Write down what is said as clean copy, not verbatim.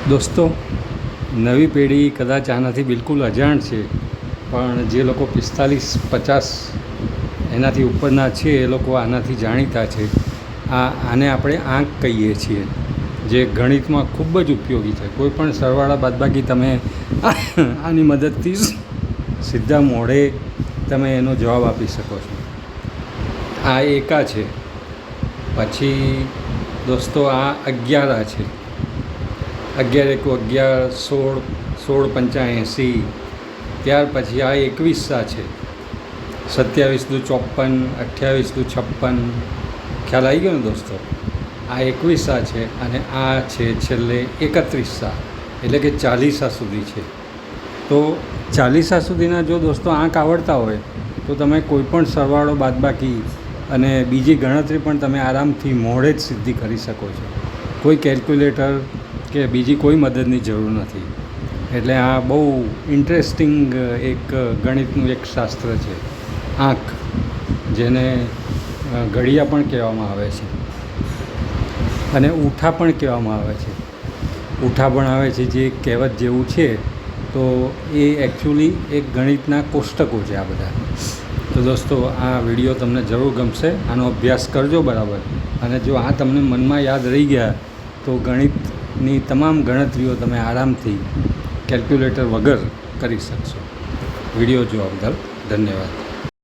દોસ્તો, નવી પેઢી કદાચ આનાથી બિલકુલ અજાણ છે, પણ જે લોકો 45-50 એનાથી ઉપરના છે એ લોકો આનાથી જાણીતા છે. આને આપણે આંક કહીએ છીએ, જે ગણિતમાં ખૂબ જ ઉપયોગી છે. કોઈ પણ સરવાળા બાદબાકી તમે આની મદદથી સીધા મોઢે તમે એનો જવાબ આપી શકો છો. આ એકા છે. પછી દોસ્તો આ 11 છે. 11 × 11 16, 16 × 5 80. ત્યાર પછી આ 21 છે. 27 × 54, 28 × 56. ખ્યાલ આવી ગયો ને દોસ્તો? આ 21 છે અને આ છે છેલ્લે 31, એટલે કે 40 સુધી છે. તો 40 સુધીના જો દોસ્તો આંક આવડતા હોય તો તમે કોઈ પણ સરવાળો બાદબાકી અને બીજી ગણતરી પણ તમે આરામથી મોઢે જ સીધી કરી શકો છો. કોઈ કેલ્ક્યુલેટર કે બીજી કોઈ મદદની જરૂર નથી. એટલે આ બહુ ઇન્ટરેસ્ટિંગ એક ગણિતનું એક શાસ્ત્ર છે, આંક, જેને ઘડિયા પણ કહેવામાં આવે છે અને ઊઠા પણ કહેવામાં આવે છે. ઊઠા પણ આવે છે, જે કહેવત જેવું છે. તો એ એકચ્યુઅલી એક ગણિતના કોષ્ટકો છે આ બધા. તો દોસ્તો, આ વિડીયો તમને જરૂર ગમશે. આનો અભ્યાસ કરજો બરાબર. અને જો આ તમને મનમાં યાદ રહી ગયા તો ગણિતની તમામ ગણતરીઓ તમે આરામથી કેલ્ક્યુલેટર વગર કરી શકશો. વિડીયો જોવા બદલ ધન્યવાદ.